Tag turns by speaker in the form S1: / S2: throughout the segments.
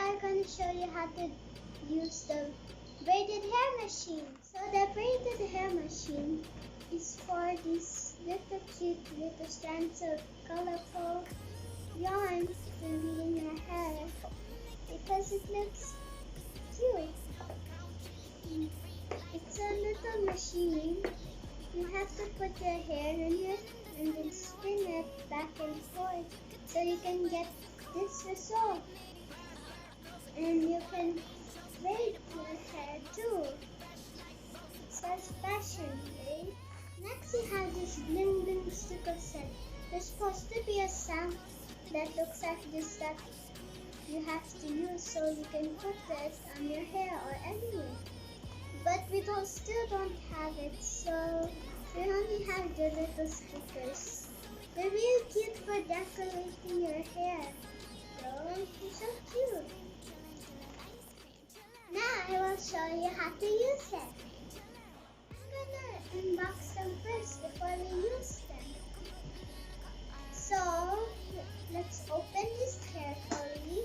S1: I'm going to show you how to use the braided hair machine. So the braided hair machine is for these little cute little strands of colorful yarn to be in your hair because it looks cute. It's a little machine. You have to put your hair in it and then spin it back and forth so you can get this result. And you can braid your hair too. It says fashion, right? Next we have this Bling Bling sticker set. There's supposed to be a stamp that looks like this that you have to use so you can put this on your hair or anywhere. But we still don't have it, so we only have the little stickers. They're really cute for decorating your hair. So they're so cute. Now I will show you how to use it. I'm gonna unbox them first before we use them. So let's open this carefully.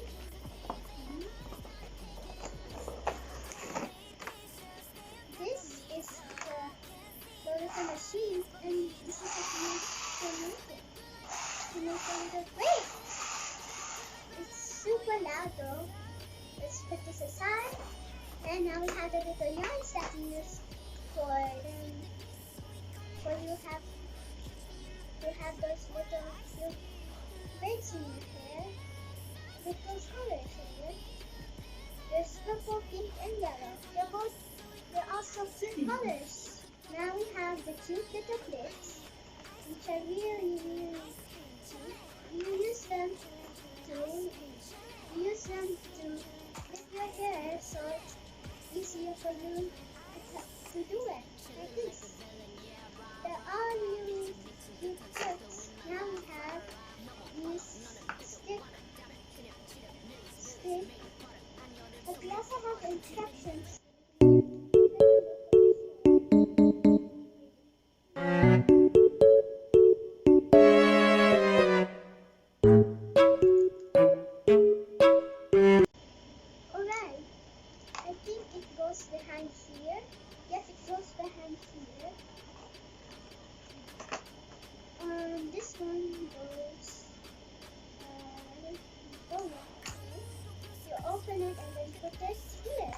S1: This is the little machine, and this is what you use to make it. To make a little braid. It's super loud though. Let's put this aside. And now we have the little yarns that we use for you have those little cute braids in your hair with those colors in it. There's purple, pink, and yellow. They're also cute colors. Now we have the cute little clips, which are really, really cute. You use them to clip your hair so it's easier for you to do it like this. They're all really cute clips. Now we have these stick. But we also have instructions. Alright, I think it goes behind here. Yes, it goes behind here. This one goes forward. You open it and then put it here.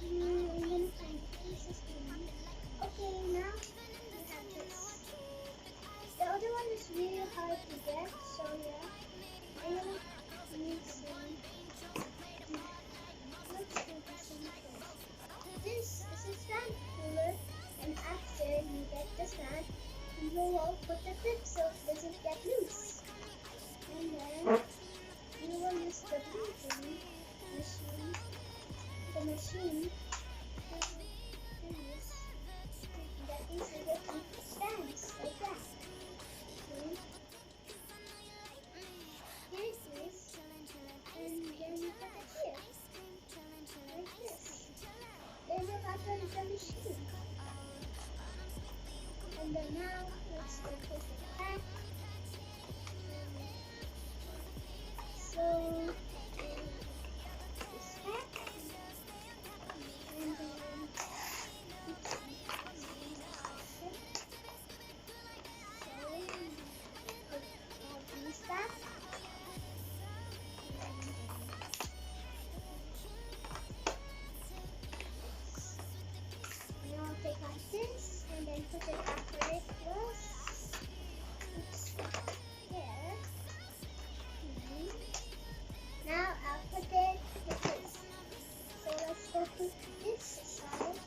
S1: I'm gonna find pieces to me. Okay, now we have this. The other one is really hard to get, so yeah. I'm gonna need some. Let's do this one first. This is a strand puller, and after you get the strand, you will put the clip so it doesn't get loose. And then you will use the braiding machine, to use get these little strands like that. Okay. Here it is, and then you put it here, like this. Then you button the machine. And then now let's go put it back. So this back, and then these back. Now take out this and then put it back where it was. Oops. There. Now I'll put it with this. So let's go put this aside.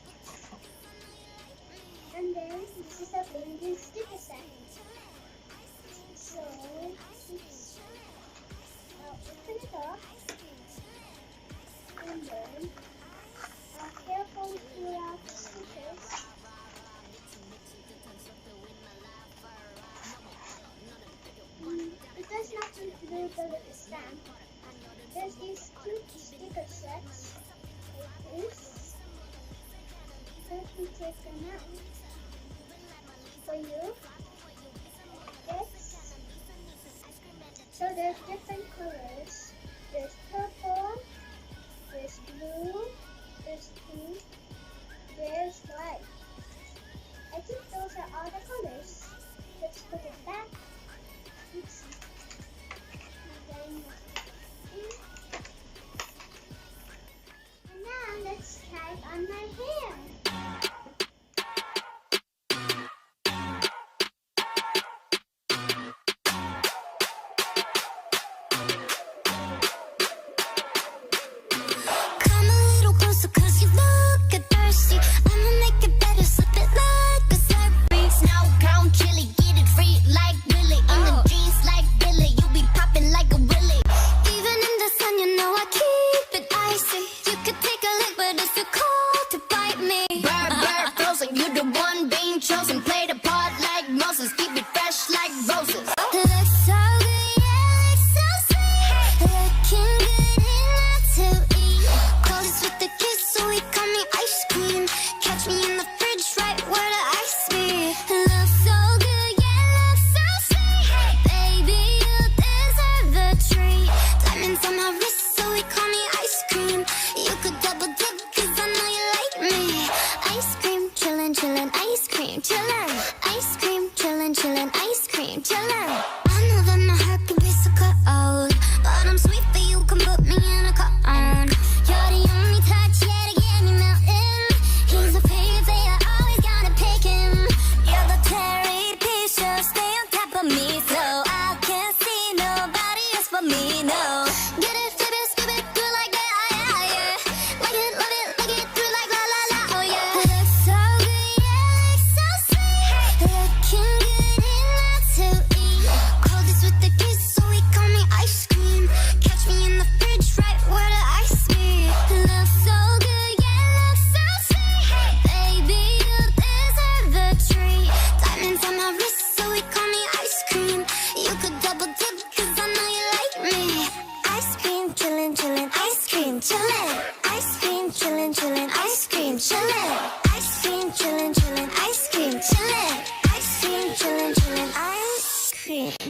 S1: And then this is a Bling sticker set. So I'll open it up. And then I'll carefully pull out the stickers. It does not include the little stamp. There's these cute sticker sets like this. Let me take them out for you. This So there's different colors. There's purple, there's blue, there's pink, there's white. I think those are all the colors. Let's put it back. Oops. And now let's tie it on my hair.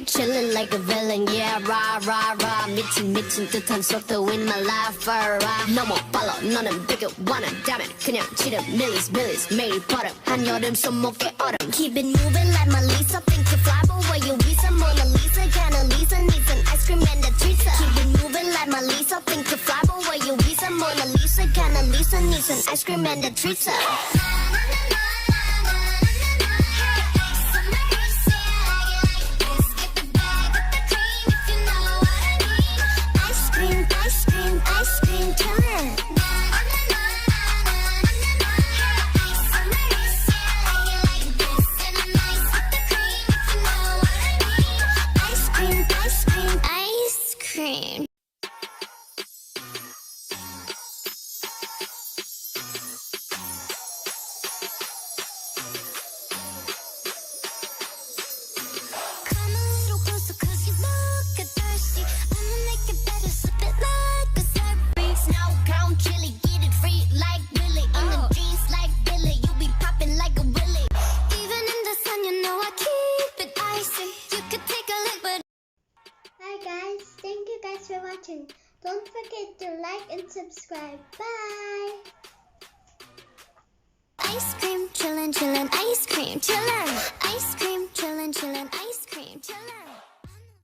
S2: Chillin' like a villain, yeah, rah, rah, rah. 미친 듯한 속도 in my life, alright. 너무 빨라, 너는 되게 원한다면 그냥 지름 millies 매일 버릇 한여름 손목에 얼음. Keep it moving like my Lisa. Think you fly, but where you visa? Mona Lisa, kinda Lisa needs an ice cream and a treat. Keep it moving like my Lisa. Think you fly, but where you visa? Mona Lisa, kinda Lisa needs an ice cream and a treat. Ice cream killer. Ice cream, ice cream, ice cream. Come a little closer 'cause you look a thirsty. I'ma make it better, slip it like a slurpee. Snow cone chili, get it free like Willy. In the jeans like Billy, you be popping like a willy. Even in the sun, you know I keep it icy. You could take a look, but
S1: Hi guys, thank you guys for watching. Don't forget to like and subscribe. Bye!
S2: ice cream, chillin', ice cream, chillin', ice